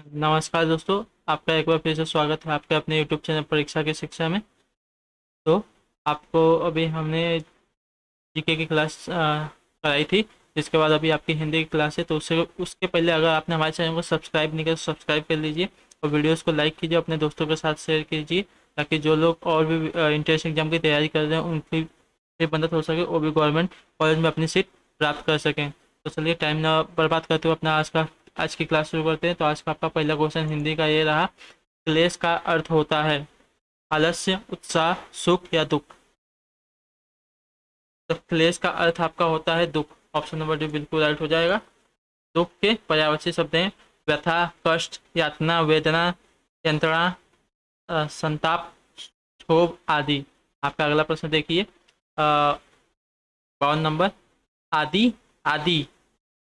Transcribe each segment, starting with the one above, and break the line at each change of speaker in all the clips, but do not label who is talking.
नमस्कार दोस्तों। आपका एक बार फिर से स्वागत है आपके अपने यूट्यूब चैनल परीक्षा की शिक्षा में। तो आपको अभी हमने जीके की क्लास कराई थी। इसके बाद अभी आपकी हिंदी की क्लास है, तो उससे उसके पहले अगर आपने हमारे चैनल को सब्सक्राइब नहीं किया तो सब्सक्राइब कर लीजिए और वीडियोस को लाइक कीजिए, अपने दोस्तों के साथ शेयर कीजिए, ताकि जो लोग और भी इंट्रेंस एग्जाम की तैयारी कर रहे हैं उनकी भी मदद हो सके और भी गवर्नमेंट कॉलेज में अपनी सीट प्राप्त कर सकें। तो चलिए टाइम ना बर्बाद करते हुए अपना आज की क्लास शुरू करते हैं। तो आज का आपका पहला क्वेश्चन हिंदी का ये रहा, क्लेश का अर्थ होता है आलस्य, उत्साह, सुख या दुख। तो क्लेश का अर्थ आपका होता है दुख। ऑप्शन नंबर डी बिल्कुल राइट हो जाएगा। दुख के पर्यायवाची शब्द हैं व्यथा, कष्ट, यातना, वेदना, यंत्रणा, संताप, क्षोभ आदि। आपका अगला प्रश्न देखिए, 52 नंबर। आदि, आदि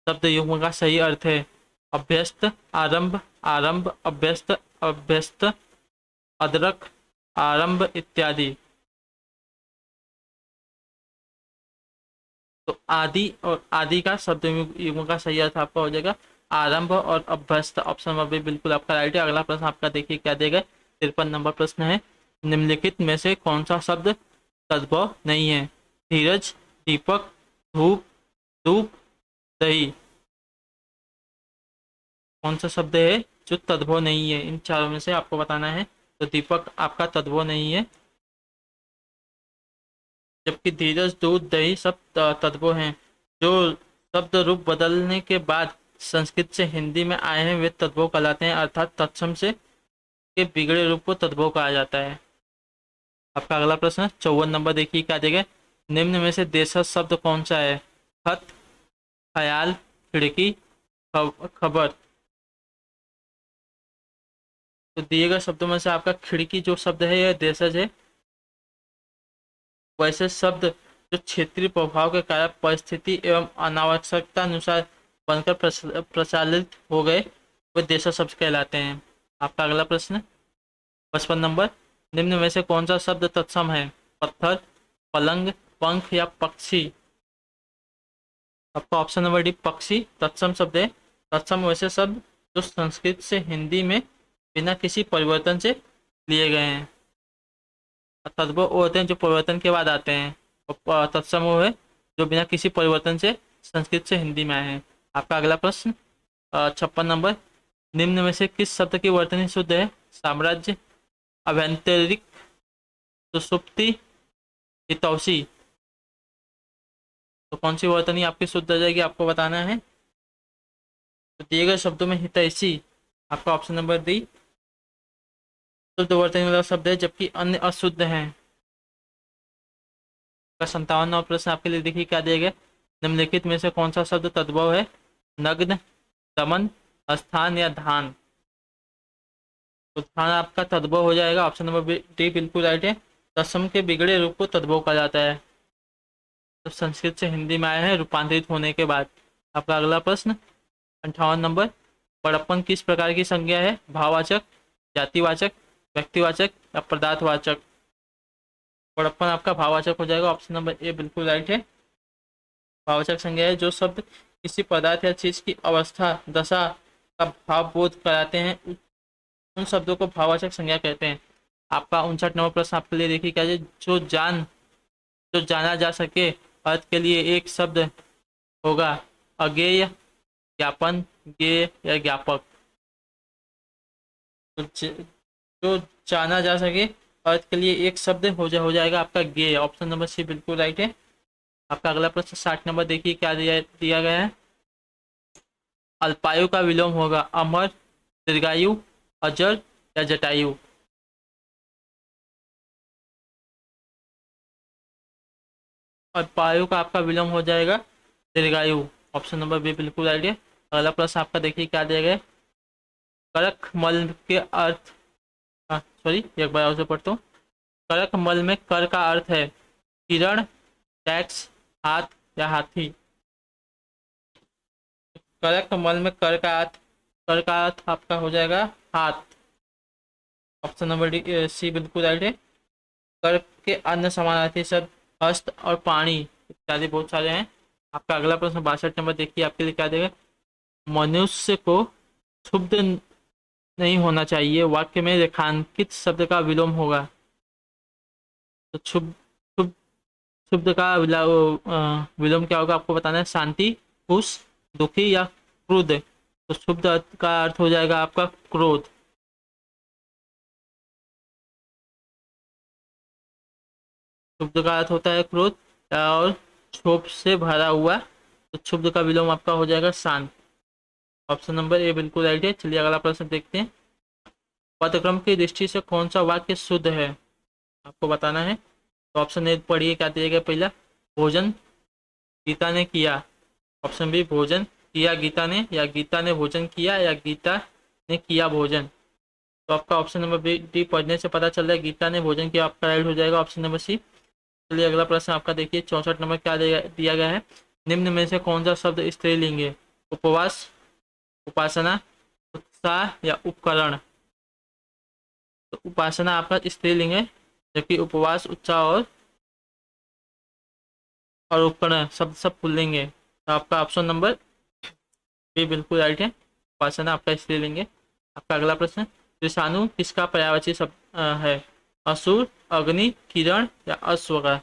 शब्द युग्म का सही अर्थ है अभ्यस्त, आरंभ, आरंभ, अभ्यस्त, अभ्यस्त, अदरक, आरंभ इत्यादि। तो आदि और आदि का शब्द युग्म का सही अर्थ आपका हो जाएगा आरंभ और अभ्यस्त। ऑप्शन नंबर बी बिल्कुल आपका राइट है। अगला प्रश्न आपका देखिए क्या देगा। 53 नंबर प्रश्न है, निम्नलिखित में से कौन सा शब्द तद्भव नहीं है? धीरज, दीपक, धूप, धूप, दही। कौन सा शब्द है जो तद्भव नहीं है? इन चारों में से आपको बताना है। तो दीपक आपका तद्भव नहीं है, जबकि धीरज, दूध, दही सब तद्भव हैं। जो शब्द रूप बदलने के बाद संस्कृत से हिंदी में आए हैं वे तद्भव कहलाते हैं, अर्थात तत्सम से के बिगड़े रूप को तद्भव कहा जाता है। आपका अगला प्रश्न 54 नंबर देखिए क्या देगा। निम्न में से देशज शब्द कौन सा है? खत, ख्याल, खिड़की, खबर। तो दिए गए शब्दों में से आपका खिड़की जो शब्द है यह देशज है। वैसे शब्द जो क्षेत्रीय प्रभाव के कारण परिस्थिति एवं अनावश्यकता अनुसार बनकर प्रचालित हो गए वे देशज शब्द कहलाते हैं। आपका अगला प्रश्न 55 नंबर। निम्न में से कौन सा शब्द तत्सम है? पत्थर, पलंग, पंख या पक्षी। आपका ऑप्शन नंबर डी पक्षी तत्सम शब्द है। तत्सम वैसे शब्द जो संस्कृत से हिंदी में बिना किसी परिवर्तन से लिए गए हैं। तद्भव वो होते हैं जो परिवर्तन के बाद आते हैं, और तत्सम वो है जो बिना किसी परिवर्तन से संस्कृत से हिंदी में आए हैं। आपका अगला प्रश्न 56 नंबर। निम्न में से किस शब्द की वर्तनी शुद्ध है? साम्राज्य, अभ्यंतरिक, सुसुप्ति, हितौषी। तो कौन सी वर्तनी आपकी शुद्ध हो जाएगी आपको बताना है। तो दिए गए शब्दों में हितैषी आपका ऑप्शन नंबर डी शुद्ध वर्तनी वाला शब्द है, जबकि अन्य अशुद्ध हैं। का 57वां प्रश्न आपके लिए देखिए क्या दिया गया। निम्नलिखित में से कौन सा शब्द तद्भव है? नग्न, दमन, स्थान या धान। तो धान आपका तद्भव हो जाएगा। ऑप्शन नंबर डी बिल्कुल राइट है। तत्सम के बिगड़े रूप को तद्भव कहा जाता है, तो संस्कृत से हिंदी में आया है रूपांतरित होने के बाद। आपका अगला प्रश्न 58 नंबर। बड़प्पन किस प्रकार की संज्ञा है? भाववाचक, जातिवाचक, व्यक्तिवाचक या पदार्थवाचक। बड़प्पन आपका भाववाचक हो जाएगा। ऑप्शन नंबर ए बिल्कुल राइट है। भाववाचक संज्ञा है जो शब्द किसी पदार्थ या चीज की अवस्था, दशा का भाव बोध कराते हैं, उन शब्दों को भाववाचक संज्ञा कहते हैं। आपका 59 नंबर प्रश्न आपके लिए देखिए क्या है। जो जाना जा सके अर्थ के लिए एक शब्द होगा अज्ञेय, ज्ञापन, ज्ञेय या ज्ञापक। तो जो जाना जा सके अर्थ के लिए एक शब्द हो जाएगा आपका ज्ञेय। ऑप्शन नंबर सी बिल्कुल राइट है। आपका अगला प्रश्न 60 नंबर देखिए क्या दिया गया है। अल्पायु का विलोम होगा अमर, दीर्घायु, अजर या जटायु। अल्पायु का आपका विलोम हो जाएगा दीर्घायु। ऑप्शन नंबर बी बिल्कुल राइट है। अगला प्रश्न आपका देखिए क्या दिया गया है। करक मल के अर्थ, सॉरी एक बार और से पढ़ता हूँ। करक मल में कर का अर्थ है किरण, टैक्स, हाथ या हाथी। करक मल में कर का अर्थ आपका हो जाएगा हाथ। ऑप्शन नंबर डी सी बिल्कुल राइट है। कर के अन्य समानार्थी शब्द हस्त और पानी इत्यादि बहुत सारे हैं। आपका अगला प्रश्न 62 नंबर देखिए आपके लिए क्या देगा। मनुष्य को क्षुब्ध नहीं होना चाहिए। वाक्य में रेखांकित शब्द का विलोम होगा। तो शुभ शुभ शुभ का विलोम क्या होगा आपको बताना है। शांति, खुश, दुखी या क्रोध। तो शुभ का अर्थ हो जाएगा आपका क्रोध। शुभ का अर्थ होता है क्रोध और क्षोभ से भरा हुआ। तो क्षुब्ध का विलोम आपका हो जाएगा शांत। ऑप्शन नंबर ए बिल्कुल राइट है। चलिए अगला प्रश्न देखते हैं। पदक्रम की दृष्टि से कौन सा वाक्य शुद्ध है आपको बताना है। तो ऑप्शन ए पढ़िए क्या दिया गया। पहला, भोजन गीता ने किया। ऑप्शन बी, भोजन किया गीता ने, या गीता ने भोजन किया, या गीता ने किया भोजन। तो आपका ऑप्शन नंबर बी डी पढ़ने से पता चल रहा है गीता ने भोजन किया, आपका राइट हो जाएगा ऑप्शन नंबर सी। चलिए अगला प्रश्न आपका देखिए 64 नंबर क्या दिया गया है। निम्न में से कौन सा शब्द स्त्रीलिंग है। उपवास, उपासना, उत्साह या उपकरण। तो उपासना आपका स्त्रीलिंग है, जबकि उपवास, उत्साह और उपकरण सब पुल्लिंग है। तो आपका ऑप्शन नंबर बी बिल्कुल राइट है। उपासना आपका स्त्रीलिंग है। आपका अगला प्रश्न, त्रिशानु किसका पर्यायवाची शब्द है। असुर, अग्नि, किरण या अश्व का।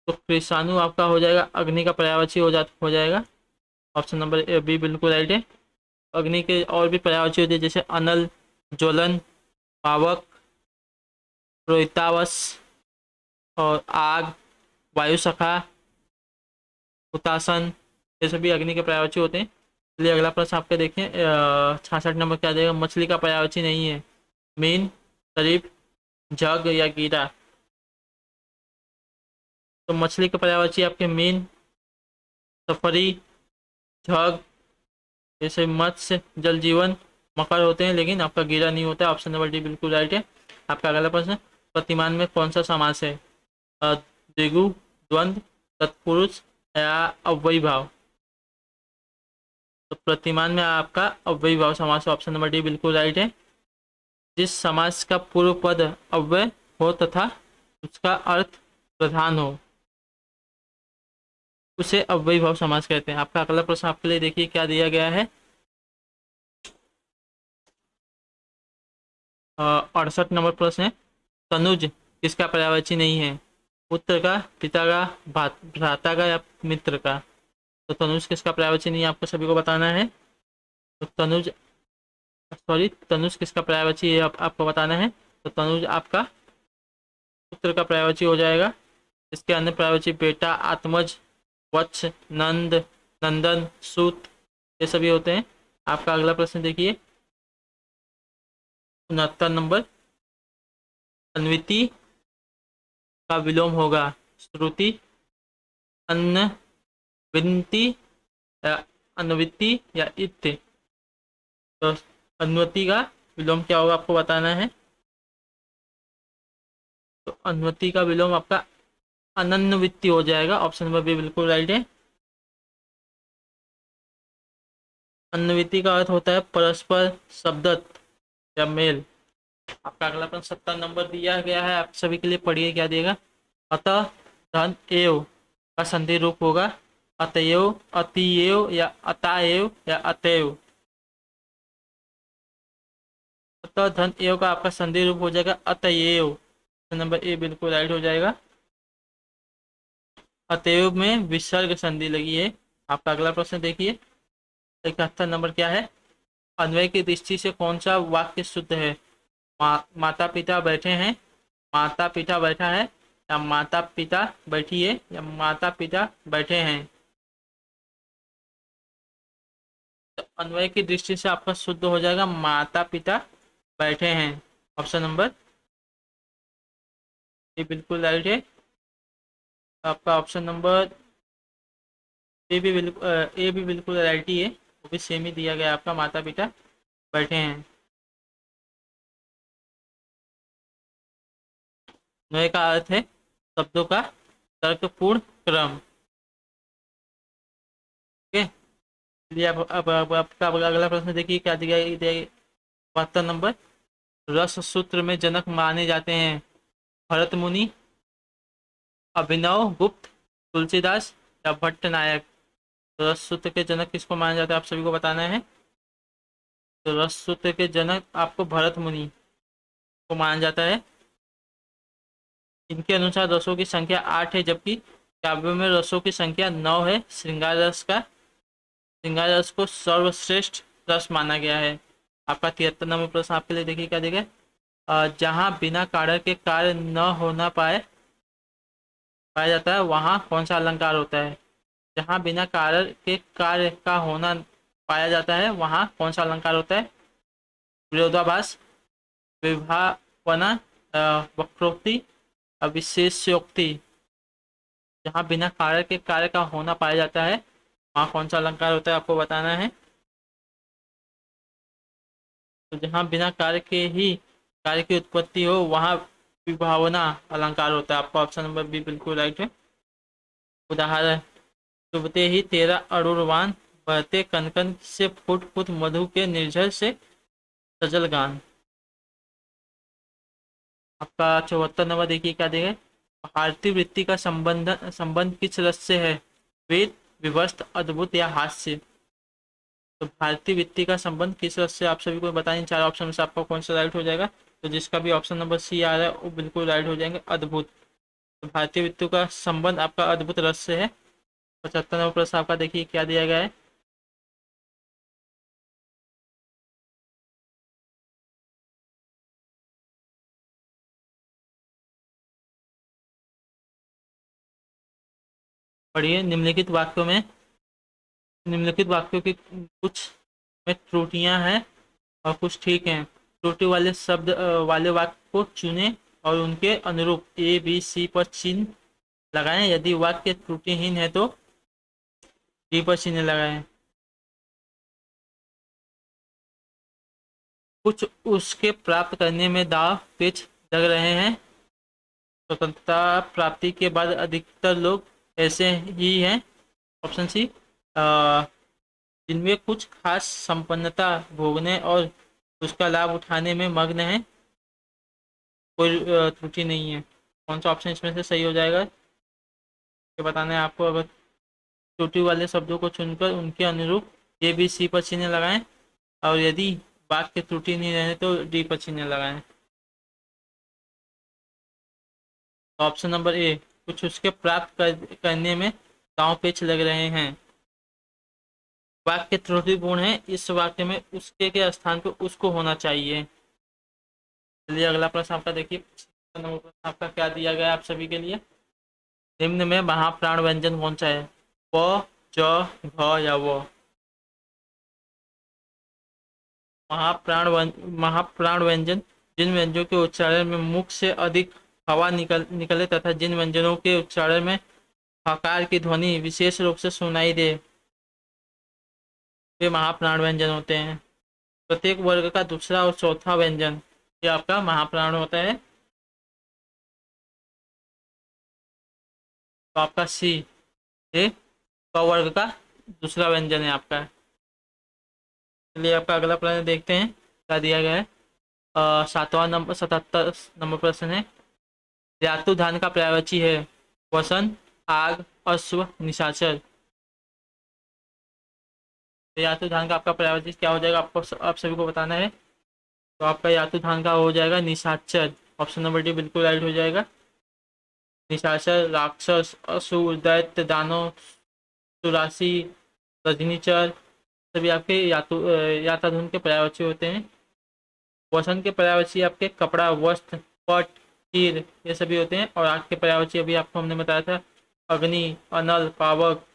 तो त्रिशानु आपका हो जाएगा अग्नि का पर्यायवाची हो जाएगा। ऑप्शन नंबर बी बिल्कुल राइट है। अग्नि के और भी पर्यायवाची होते हैं, जैसे अनल, ज्वलन, पावक, रोहितावश और आग, वायु सखा, हुतासन। ये सभी अग्नि के पर्यायवाची होते हैं। चलिए अगला प्रश्न आपके देखें 66 नंबर क्या देगा। मछली का पर्यायवाची नहीं है। मीन, शरीफ, जग या कीड़ा। तो मछली के पर्यायवाची आपके मीन, सफरी, झग, जैसे मत्स्य, जल जीवन, मकर होते हैं, लेकिन आपका गिरा नहीं होता है। ऑप्शन नंबर डी बिल्कुल राइट है। आपका अगला प्रश्न, प्रतिमान में कौन सा समास है। द्विगु, द्वंद्व, तत्पुरुष या अव्ययी भाव। तो प्रतिमान में आपका अव्ययी भाव समास। ऑप्शन नंबर डी बिल्कुल राइट है। जिस समास का पूर्व पद अव्यय हो तथा उसका अर्थ प्रधान हो उसे अव्ययी भाव समास कहते हैं। आपका अगला प्रश्न आपके लिए देखिए क्या दिया गया है। 68 नंबर प्रश्न है। तनुज किसका पर्यायवाची नहीं है। पुत्र का, पिता का, भ्राता का या मित्र का। तो तनुज किसका पर्यायवाची नहीं है आपको सभी को बताना है। तो तनुज, सॉरी, तनुज किसका पर्यायवाची है आपको बताना है। तो तनुज आपका पुत्र का पर्यायवाची हो जाएगा। इसके अन्य पर्यायवाची बेटा, आत्मज, वत्स, नंद, नंदन, सूत, ये सभी होते हैं। आपका अगला प्रश्न देखिए 69 नंबर। अन्विति का विलोम होगा श्रुति, अन्न, विनती या अन्विति या इत्य। तो अन्वति का विलोम क्या होगा आपको बताना है। तो अन्वति का विलोम आपका अनन्विति हो जाएगा। ऑप्शन नंबर बी बिल्कुल राइट है। अन्वति का अर्थ होता है परस्पर शब्दत या मेल। आपका अगला प्रश्न 70 नंबर दिया गया है आप सभी के लिए, पढ़िए क्या देगा। अतः, धन, एव का संधि रूप होगा अतएव, अतिएव या अताएव या अतएव। अतः, धन, एव का आपका संधि रूप हो जाएगा अतएव। नंबर ए बिल्कुल राइट हो जाएगा। अतएव में विसर्ग संधि लगी है। आपका अगला प्रश्न देखिए 71 नंबर क्या है। अन्वय की दृष्टि से कौन सा वाक्य शुद्ध है। माता पिता बैठे हैं, माता पिता बैठा है, या माता पिता बैठी है, या माता पिता बैठे हैं। तो अन्वय की दृष्टि से आपका शुद्ध हो जाएगा माता पिता बैठे हैं। ऑप्शन नंबर ये बिल्कुल राइट है। आपका ऑप्शन नंबर ए भी बिल्कुल राइट ही है। वो भी सेम ही दिया गया आपका, माता पिता बैठे हैं। अन्वय का अर्थ है शब्दों का तर्कपूर्ण क्रम। ओके, चलिए अब आपका अगला प्रश्न देखिए क्या दिया दिया 72 नंबर। रस सूत्र में जनक माने जाते हैं भरत मुनि, अभिनव गुप्त, तुलसीदास या भट्ट नायक। तो रस सूत्र के जनक किसको माना जाता है, आप सभी को बताना है। तो रस सूत्र के जनक आपको भरत मुनि को माना जाता है। इनके अनुसार रसों की संख्या 8 है, जबकि काव्यों में रसों की संख्या 9 है। श्रृंगार रस को सर्वश्रेष्ठ रस माना गया है। आपका 73 नंबर प्रश्न आपके लिए, देखिए क्या देगा। जहाँ बिना कारक के कार्य न होना पाया जाता है, वहाँ कौन सा अलंकार होता है। जहाँ बिना कारक के कार्य का होना पाया जाता है, वहाँ कौन सा अलंकार होता है। विरोधाभास, विभावना, वक्रोक्ति, अविशेषोक्ति। जहाँ बिना कारक के कार्य का होना पाया जाता है, वहाँ कौन सा अलंकार होता है, आपको बताना है। तो जहाँ बिना कार्य के ही कार्य की उत्पत्ति हो, वहाँ विभावना अलंकार होता है। आपका ऑप्शन नंबर बी बिल्कुल राइट है। उदाहरण, चुभते ही तेरा अरुणवान, बहते कनकन से फुट फुट मधु के निर्झर से सजल गान। आपका 74 नंबर देखिए क्या देगा। भारतीय वृत्ति का संबंध किस रस से है। वेद, विवस्त, अद्भुत या हास्य। तो भारतीय वृत्ति का संबंध किस रस से, आप सभी को बताएं। चार ऑप्शन में से आपका कौन सा राइट हो जाएगा। तो जिसका भी ऑप्शन नंबर सी आ रहा है वो बिल्कुल राइट हो जाएंगे, अद्भुत। तो भारतीय वृत्ति का संबंध आपका अद्भुत रस से है। 75 नंबर प्रश्न आपका देखिए क्या दिया गया है। पढ़िए, निम्नलिखित वाक्यों की कुछ में त्रुटियां हैं और कुछ ठीक हैं। त्रुटि वाले शब्द वाले वाक्य को चुनें और उनके अनुरूप ए बी सी पर चिन्ह लगाएं। यदि वाक्य त्रुटिहीन है तो डी पर चिन्ह लगाएं। कुछ उसके प्राप्त करने में दाव पेच लग रहे हैं। स्वतंत्रता प्राप्ति के बाद अधिकतर लोग ऐसे ही हैं। ऑप्शन सी, जिनमें कुछ खास संपन्नता भोगने और उसका लाभ उठाने में मग्न है। कोई त्रुटि नहीं है। कौन सा ऑप्शन इसमें से सही हो जाएगा, ये बताना है आपको। अगर त्रुटि वाले शब्दों को चुनकर उनके अनुरूप ए बी सी पर चिन्ह लगाएं, और यदि वाक्य त्रुटि नहीं रहे तो डी पर चिन्ह लगाएं। ऑप्शन नंबर ए, कुछ उसके करने में दांव पेच लग रहे हैं। वाक्य त्रुटिपूर्ण है, इस वाक्य में उसके के स्थान पर उसको होना चाहिए। चलिए अगला प्रश्न आपका देखिए। प्रश्न आपका क्या दिया गया है आप सभी के लिए। निम्न में महाप्राण व्यंजन कौन सा है। प, च, घ या व। महाप्राण व्यंजन जिन व्यंजनों के उच्चारण में मुख से अधिक हवा निकले तथा जिन व्यंजनों के उच्चारण में हकार की ध्वनि विशेष रूप से सुनाई दे, वे महाप्राण व्यंजन होते हैं। प्रत्येक वर्ग का दूसरा और चौथा व्यंजन ये आपका महाप्राण होता है। तो आपका सी, ये क वर्ग का दूसरा व्यंजन है आपका। चलिए आपका अगला प्रश्न देखते हैं क्या दिया गया है। 77 नंबर प्रश्न है। धातु धान का पर्यायवाची है वसंत, आग, अश्व, निशाचर। धातु धान का आपका पर्यायवाची क्या हो जाएगा, आपको आप सभी को बताना है। तो आपका धातु धान का हो जाएगा निशाचर। ऑप्शन नंबर डी बिल्कुल राइट हो जाएगा। निशाचर राक्षस, असुर, दैत्य, दानव, सुरासी, रजनीचर सभी आपके याताधुन के पर्यायवाची होते हैं। वसंत के पर्यायवाची आपके कपड़ा, वस्त्र, पट, तीर ये सभी होते हैं। और आग के पर्यायवाची अभी आपको हमने बताया था अग्नि, अनल, पावक,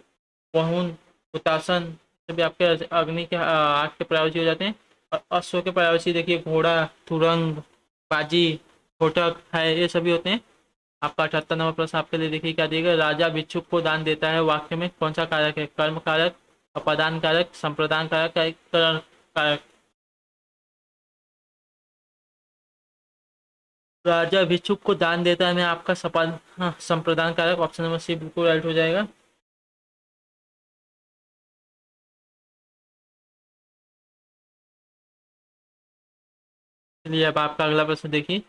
वहुन, हुतासन सभी आपके अग्नि के आग के पर्यायवाची हो जाते हैं। और अश्व के पर्यायवाची देखिए घोड़ा, तुरंग, बाजी, घोटक है ये सभी होते हैं। आपका 78 नंबर प्रश्न आपके लिए देखिए क्या दिएगा। राजा भिक्षुक को दान देता है, वाक्य में कौन सा कारक है। कर्म कारक, अपादान कारक, संप्रदान कारक, करण कारक। राजा भिक्षुक को दान देता है में आपका संप्रदान कारक। ऑप्शन नंबर सी बिल्कुल राइट हो जाएगा। चलिए अब आपका अगला प्रश्न देखिए।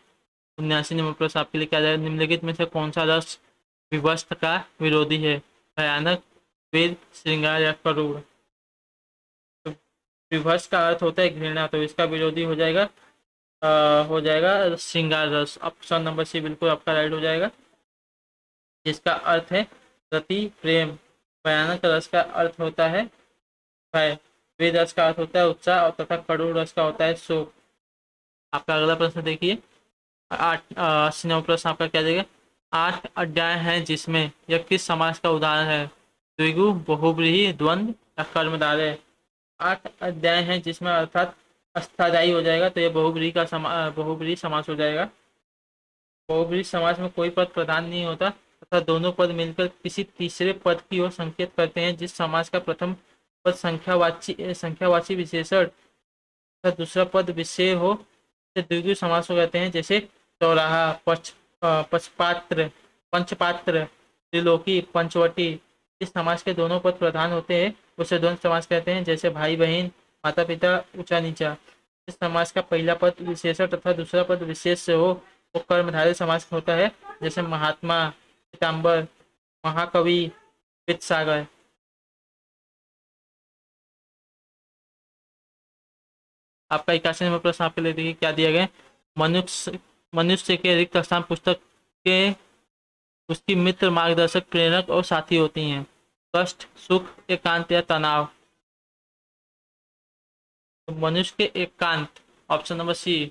79 नंबर प्रश्न आपके लिए क्या जाएगा। निम्नलिखित में से कौन सा रस विवस्त का विरोधी है, भयानक, वीर, श्रृंगार या क्रूर। तो विभत्स का अर्थ होता है घृणा, तो इसका विरोधी हो जाएगा श्रृंगार रस। ऑप्शन नंबर सी बिल्कुल आपका राइट हो जाएगा, जिसका अर्थ है रति, प्रेम। भयानक रस का अर्थ होता है भय। वीर रस का अर्थ होता है उत्साह, और तथा करुण रस का होता है शोक। आपका अगला प्रश्न देखिए, 80 नंबर प्रश्न आपका क्या देगा। 8 अध्याय हैं जिसमें, यह किस समास का उदाहरण है। द्विगु, बहुव्रीहि, द्वंद्व या कर्मधारय। 8 अध्याय हैं जिसमें अर्थात अस्थायी हो जाएगा, तो ये बहुव्रीहि समास हो जाएगा। बहुव्रीहि समास में कोई पद प्रधान नहीं होता तथा दोनों पद मिलकर किसी तीसरे पद की ओर संकेत करते हैं। जिस समास का प्रथम पद संख्यावाची विशेषण तथा दूसरा पद विषय हो, से द्विगु समास को कहते हैं। जैसे चौराहा, पक्षपात्र, पंचपात्र, त्रिलोकी, पंचवटी। इस समास के दोनों पद प्रधान होते हैं, उसे द्वंद्व समास कहते हैं। जैसे भाई बहन, माता पिता, ऊंचा नीचा। इस समास का पहला पद विशेषण तथा दूसरा पद विशेष से हो, वो कर्मधारय समास होता है। जैसे महात्मा, पीताम्बर, महाकवि, वित्तसागर। आपका 81 नंबर प्रश्न आपके लिए देखिए क्या दिया गया है। मनुष्य मनुष्य के रिक्त स्थान पुस्तक के उसकी मित्र, मार्गदर्शक, प्रेरक और साथी होती हैं। कष्ट, सुख, एकांत या तनाव। तो मनुष्य के एकांत, ऑप्शन नंबर सी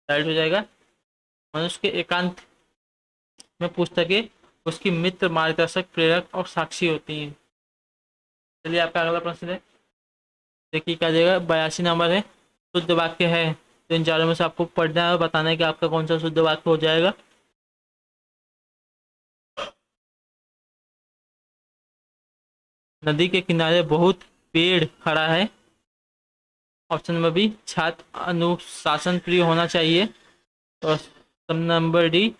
राइट हो जाएगा। मनुष्य के एकांत में पुस्तकें उसकी मित्र, मार्गदर्शक, प्रेरक और साक्षी होती हैं। चलिए आपका अगला प्रश्न है, देखिए क्या देगा। 82 नंबर है, शुद्ध वाक्य है, तो इन चारों में से आपको पढ़ना है और बताना है कि आपका कौन सा शुद्ध वाक्य हो जाएगा। नदी के किनारे बहुत पेड़ खड़ा है। ऑप्शन नंबर बी, छात्र अनुशासन प्रिय होना चाहिए। और ऑप्शन नंबर डी,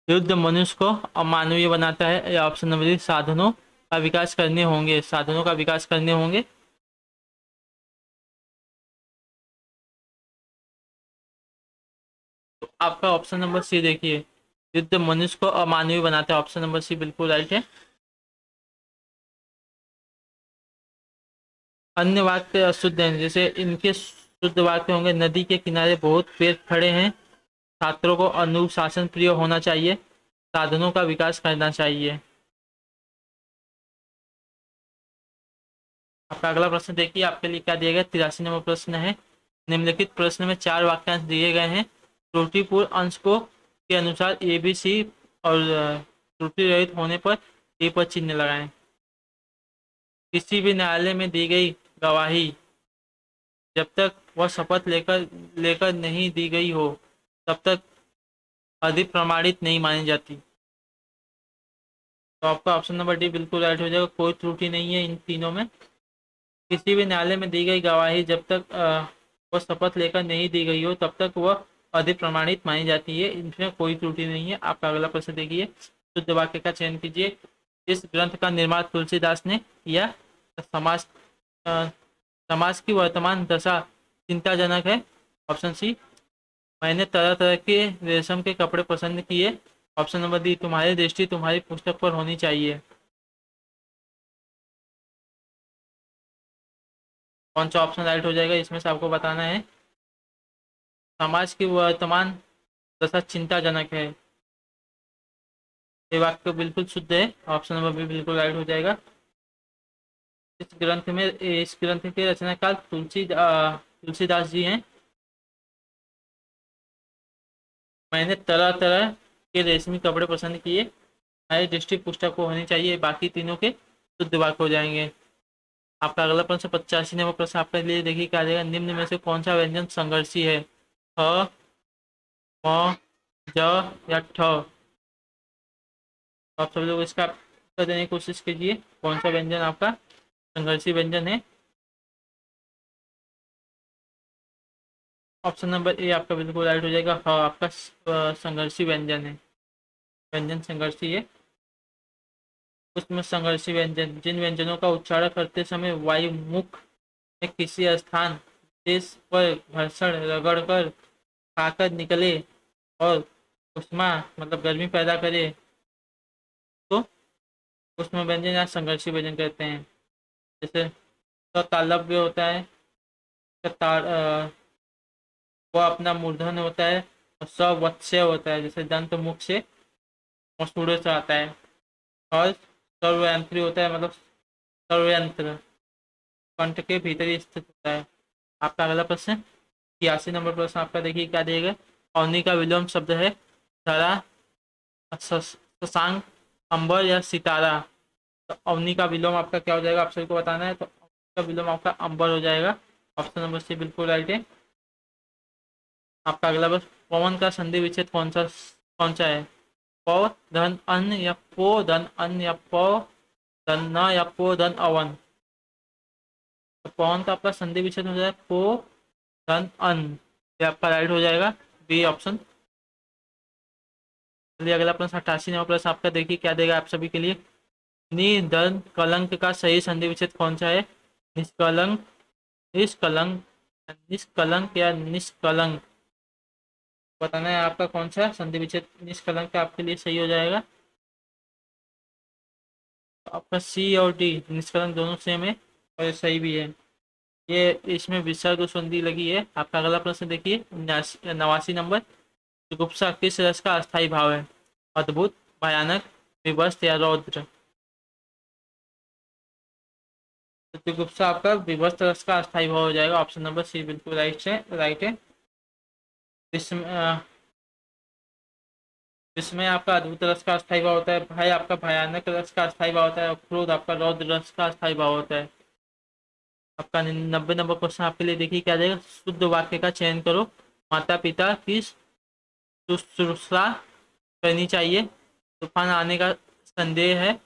युद्ध मनुष्य को अमानवीय बनाता है। या ऑप्शन नंबर डी, साधनों का विकास करने होंगे। तो आपका ऑप्शन नंबर सी देखिए, युद्ध मनुष्य को अमानवीय बनाता है। ऑप्शन नंबर सी बिल्कुल राइट है। अन्य वाक्य अशुद्ध हैं, जैसे इनके शुद्ध वाक्य होंगे, नदी के किनारे बहुत पेड़ खड़े हैं, छात्रों को अनुशासन प्रिय होना चाहिए, साधनों का विकास करना चाहिए। आपका अगला प्रश्न देखिए, आपके लिए क्या दिया गया। 83 नंबर प्रश्न है, निम्नलिखित प्रश्न में 4 वाक्यांश दिए गए हैं। त्रुटिपूर्ण अंश को के अनुसार ए बी सी और त्रुटि रहित होने पर ए पर चिन्ह लगाएं। किसी भी न्यायालय में दी गई गवाही जब तक वह शपथ लेकर लेकर नहीं दी गई हो, तब तक अधिक प्रमाणित नहीं मानी जाती। तो आपका ऑप्शन नंबर डी बिल्कुल राइट हो जाएगा, कोई त्रुटि नहीं है इन तीनों में। किसी भी न्यायालय में दी गई गवाही जब तक वह शपथ लेकर नहीं दी गई हो, तब तक वह अधिक प्रमाणित मानी जाती है, इनमें कोई त्रुटि नहीं है। आपका अगला प्रश्न देखिए, शुद्ध वाक्य का चयन कीजिए। इस ग्रंथ का निर्माण तुलसीदास ने किया। समाज अ, समाज की वर्तमान दशा चिंताजनक है। ऑप्शन सी, मैंने तरह तरह के रेशम के कपड़े पसंद किए। ऑप्शन नंबर डी, तुम्हारी दृष्टि तुम्हारी पुस्तक पर होनी चाहिए। कौन सा ऑप्शन राइट हो जाएगा, इसमें से आपको बताना है। समाज की वर्तमान दशा चिंताजनक है, ये वाक्य बिल्कुल शुद्ध है। ऑप्शन नंबर बी बिल्कुल राइट हो जाएगा। इस ग्रंथ के रचनाकार तुलसीदास जी हैं। मैंने तरह तरह के रेशमी कपड़े पसंद किए, हमारी दृष्टि पुस्तक को होनी चाहिए, बाकी तीनों के शुद्ध वाक्य हो जाएंगे। आपका अगला प्रश्न 85 नंबर प्रश्न आपके लिए देखिए क्या रहेगा। निम्न में से कौन सा व्यंजन संघर्षी है। ख, म, ज या ठ। तो आप सभी लोग इसका उत्तर देने की कोशिश कीजिए, कौन सा व्यंजन आपका संघर्षी व्यंजन है। ऑप्शन नंबर ए आपका बिल्कुल राइट हो जाएगा, हाँ आपका संघर्षी व्यंजन है, व्यंजन संघर्षी है। उसमें संघर्षी व्यंजन, जिन व्यंजनों का उच्चारण करते समय वायु मुख में किसी स्थान देश पर घर्षण रगड़ कर खाकर निकले और उष्मा मतलब गर्मी पैदा करे, उसमें व्यंजन या संघर्षी व्यंजन कहते हैं। जैसे तालव्य होता है, तार वो अपना मूर्धन होता है, और सवत्स्य होता है, जैसे दंत मुख से मसूड़े से आता है। और सर्वयंत्री होता है, मतलब सर्वयंत्र कंठ के भीतर ही स्थित होता है। आपका अगला प्रश्न 86 नंबर प्रश्न आपका देखिए क्या देगा। अवनी का विलोम शब्द है धरा, शशांक, अंबर या सितारा। तो अवनी का विलोम आपका क्या हो जाएगा, आप सभी को बताना है। तो अवनी का विलोम आपका अंबर हो जाएगा। ऑप्शन नंबर सी बिल्कुल राइट है। आपका अगला प्रश्न पवन का संधि विच्छेद कौन सा है। प धन अन्न या पो धन अन्न या प धन न या पो धन अवन। तो पवन का आपका संधि विच्छेद हो जाएगा पो धन अन्न, ये आपका राइट हो जाएगा, बी ऑप्शन। चलिए अगला प्रश्न 88 नंबर प्रश्न आपका देखिए क्या देगा आप सभी के लिए। नि धन कलंक का सही संधि विच्छेद कौन सा है। निष्कलंक, निष्कलंक, निष्कलंक या निष्कलंक। बताना है आपका कौन सा संधि विच्छेद निष्कलंक का आपके लिए सही हो जाएगा। तो आपका सी और डी निष्कलंक दोनों सेम है और ये सही भी है। ये इसमें विसर्ग संधि लगी है। आपका अगला प्रश्न देखिए 89 नंबर। जुगुप्सा किस रस का अस्थायी भाव है। अद्भुत, भयानक, विभत्स या रौद्र। तो जुगुप्सा आपका विभत्स रस का अस्थायी भाव हो जाएगा। ऑप्शन नंबर सी बिल्कुल राइट है। इसमें इसमें आपका अद्भुत रस का अस्थायी भाव होता है, भय आपका भयानक रस का अस्थायी भाव होता है, और क्रोध आपका रौद्र रस का अस्थायी भाव होता है। आपका 90 नंबर क्वेश्चन आपके लिए देखिए क्या देगा। शुद्ध वाक्य का चयन करो। माता पिता की शुश्रूषा करनी चाहिए। तूफान आने का संदेह है।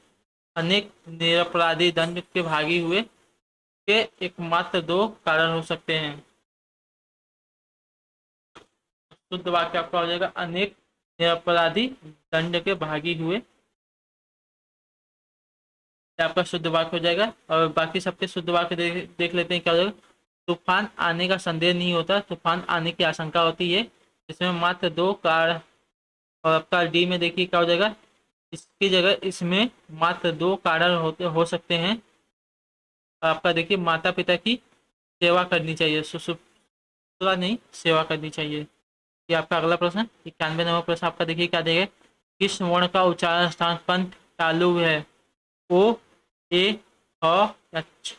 अनेक निरपराधी दंड के भागी हुए के एकमात्र दो कारण हो सकते हैं। शुद्ध वाक्य आपका हो जाएगा अनेक निरपराधी दंड के भागी हुए, आपका शुद्ध वाक्य हो जाएगा। और बाकी सबके शुद्ध वाक्य देख लेते हैं क्या हो जाएगा। तूफान आने का संदेह नहीं होता, तूफान आने की आशंका होती है। इसमें मात्र दो कारण। और आपका डी में देखिए क्या हो जाएगा। इसकी जगह इसमें मात्र दो कारण होते हो सकते हैं। आपका देखिए माता पिता की सेवा करनी चाहिए, सुसुप्ता नहीं सेवा करनी चाहिए। ये आपका अगला प्रश्न 91 नंबर प्रश्न आपका देखिए क्या देगा। किस वर्ण का उच्चारण स्थान पंथ तालु है। ओ, ए, ह या छ।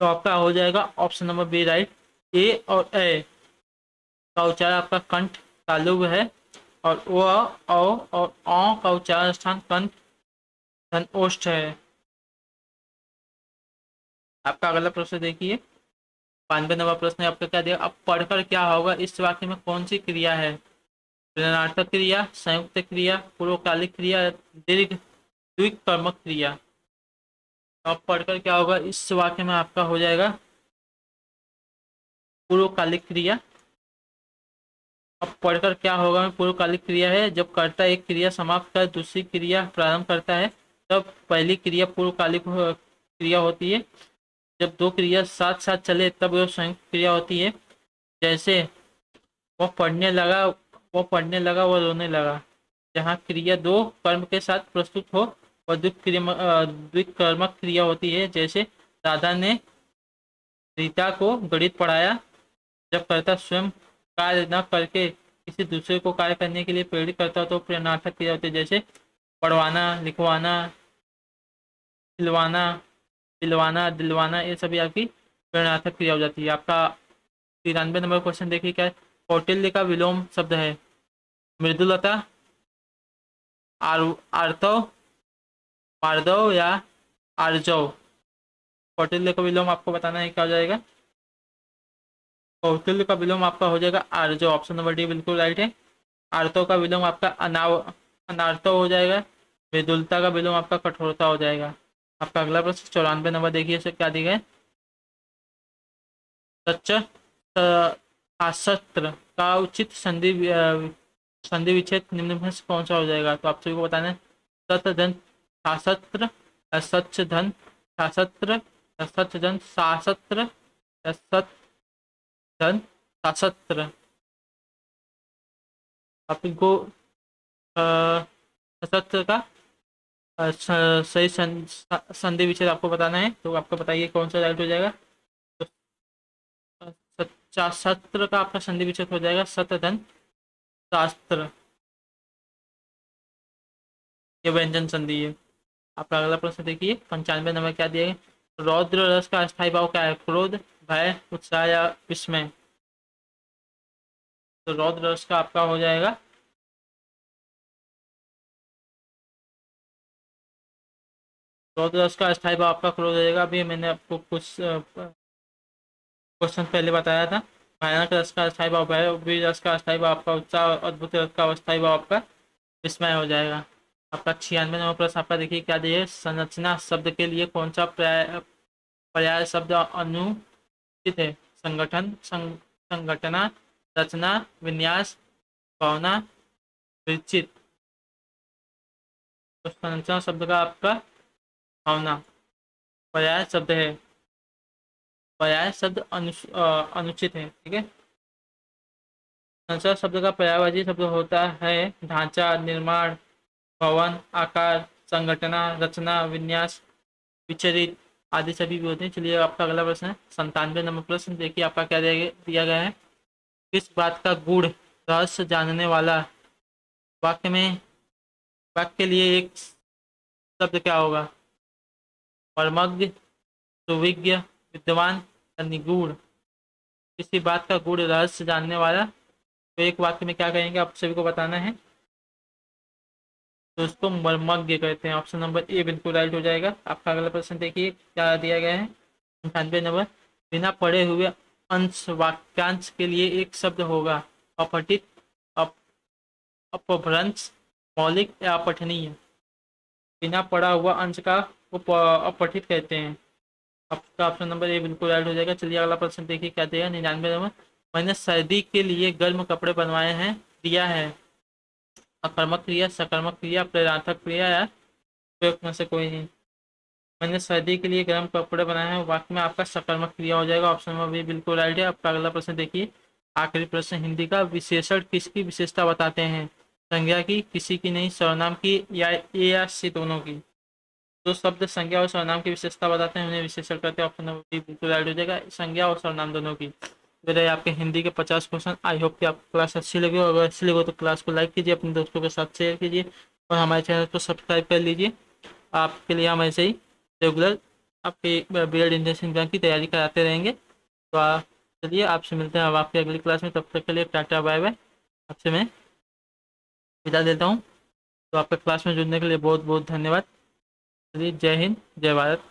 तो आपका हो जाएगा ऑप्शन नंबर बी राइट। ए और ए का उच्चारण आपका कंठ तालुब है। और ओ, और औ का उच्चारण स्थान कंठ धन ओष्ठ है। आपका अगला प्रश्न देखिए 92 नंबर प्रश्न आपका क्या दिया। अब पढ़कर क्या होगा, इस वाक्य में कौन सी क्रिया है। ऋणार्थक क्रिया, संयुक्त क्रिया, पूर्वकालिक क्रिया, दीर्घ द्विकर्मक क्रिया। अब पढ़कर क्या होगा, इस वाक्य में आपका हो जाएगा पूर्वकालिक क्रिया। अब पढ़कर क्या होगा में पूर्वकालिक क्रिया है, जब कर्ता एक क्रिया समाप्त कर दूसरी क्रिया प्रारंभ करता है तब पहली क्रिया पूर्वकालिक क्रिया होती है। जब दो क्रिया साथ साथ चले तब वह संयुक्त क्रिया होती है। जैसे वो पढ़ने लगा, वो पढ़ने लगा, वो रोने लगा। जहाँ क्रिया दो कर्म के साथ प्रस्तुत हो और द्विकर्मक क्रिया होती है। जैसे राधा ने रीता को गणित पढ़ाया। जब कर्ता स्वयं कार्य न करके किसी दूसरे को कार्य करने के लिए प्रेरित करता हो तो प्रेरणार्थक क्रिया होती है। जैसे पढ़वाना, लिखवाना, खिलवाना, पिलवाना, दिलवाना, ये सभी आपकी प्रेरणार्थक क्रिया हो जाती है। आपका 93 नंबर क्वेश्चन देखिए क्या है। कौटिल्य का विलोम शब्द है मृदुलता, आर्तव, मार्दव या आर्जव। कौटिल्य का विलोम आपको बताना है क्या हो जाएगा। कौटिल्य का विलोम आपका हो जाएगा आर्जव। ऑप्शन नंबर डी बिल्कुल राइट है। आर्तव का विलोम आपका अनार्तव हो जाएगा। मृदुलता का विलोम आपका कठोरता हो जाएगा। आपका अगला प्रश्न 94 नंबर देखिए इसे क्या दिया है। सच्च शास्त्र का उचित संधि विच्छेद निम्न में से कौन सा हो जाएगा। तो आप सभी को बताना है। सत्य धन शास्त्र, सच धन शास्त्र, सच धन शास्त्र, सत धन शास्त्र। आपको सत्र का सही संधि विच्छेद आपको बताना है, तो आपको बताइए कौन सा राइट हो जाएगा। तो सच्चा सत्र का आपका संधि विच्छेद हो जाएगा शतधन शास्त्र, ये व्यंजन संधि है। आपका अगला प्रश्न देखिए 95 नंबर क्या दिया है। रौद्र रस का अस्थायी भाव क्या है, क्रोध, भय, उत्साह या विस्मय। तो रौद्र रस का आपका हो जाएगा, रौद्र रस का अस्थायी भाव आपका क्रोध हो जाएगा। अभी मैंने आपको कुछ क्वेश्चन पहले बताया था। भयानक रस का अस्थायी भाव भय, वीर रस का अस्थायी भाव आपका उत्साह, और अद्भुत रस का अस्थायी भाव आपका विस्मय हो जाएगा। आपका 96 नंबर प्रश्न आपका देखिए क्या दिया है। संरचना शब्द के लिए कौन सा पर्याय शब्द अनुचित है। संगठन, संगठना, रचना, विन्यास, भावना, विचित। तो संरचना शब्द का आपका भावना पर्याय शब्द है, पर्याय शब्द अनुचित है, ठीक है। संरचना शब्द का पर्यायवाची शब्द होता है ढांचा, निर्माण, भवन, आकार, संगठना, रचना, विन्यास, विचरित आदि सभी भी होते हैं। चलिए आपका अगला प्रश्न है 97 नंबर प्रश्न देखिए आपका क्या दिया गया है। किस बात का गूढ़ रहस्य जानने वाला वाक्य में, वाक्य के लिए एक शब्द क्या होगा। परमज्ञ, सुविज्ञ, विद्वान या निगूढ़। किसी बात का गूढ़ रहस्य जानने वाला, तो एक वाक्य में क्या कहेंगे आप सभी को बताना है। तो उसको मर्मज्ञ कहते हैं। ऑप्शन नंबर ए बिल्कुल राइट हो जाएगा। आपका अगला प्रश्न देखिए क्या दिया गया है 98 नंबर। बिना पढ़े हुए अंश वाक्यांश के लिए एक शब्द होगा। अपठित, अप, अपभ्रंश, मौलिक या अपठनीय। बिना पढ़ा हुआ अंश का वो अपठित कहते हैं। आपका ऑप्शन नंबर ए बिल्कुल राइट हो जाएगा। चलिए अगला प्रश्न देखिए क्या दिया 99 नंबर। मैंने सर्दी के लिए गर्म कपड़े बनवाए हैं, दिया है अकर्मक क्रिया, सकर्मक क्रिया, प्रेरणार्थक क्रिया या प्रयोग में से कोई नहीं। मैंने सर्दी के लिए गर्म कपड़े बनाए हैं, वाक्य में आपका सकर्मक क्रिया हो जाएगा। ऑप्शन नंबर बी बिल्कुल राइट है। आपका अगला प्रश्न देखिए आखिरी प्रश्न। हिंदी का विशेषण किसकी विशेषता बताते हैं। संज्ञा की, किसी की नहीं, सर्वनाम की, या ए या सी दोनों की। जो शब्द संज्ञा और सर्वनाम की विशेषता बताते हैं उन्हें विशेषण करते हैं। ऑप्शन नंबर बी बिल्कुल राइट हो जाएगा, संज्ञा और सर्वनाम दोनों की। तो रहे आपके हिंदी के 50 क्वेश्चन। आई होप कि आपको क्लास अच्छी लगी हो। अगर अच्छी लगी हो तो क्लास को लाइक कीजिए, अपने दोस्तों के साथ शेयर कीजिए और हमारे चैनल को सब्सक्राइब कर लीजिए। आपके लिए हम ऐसे ही रेगुलर आपके बी एड इंट्रेंस एग्जाम की तैयारी कराते रहेंगे। तो चलिए आपसे मिलते हैं अब आपकी अगली क्लास में। तब तक के लिए टाटा बाय बाय। आपसे मैं विदा देता हूँ। तो आपके क्लास में जुड़ने के लिए बहुत बहुत धन्यवाद। चलिए जय हिंद, जय भारत।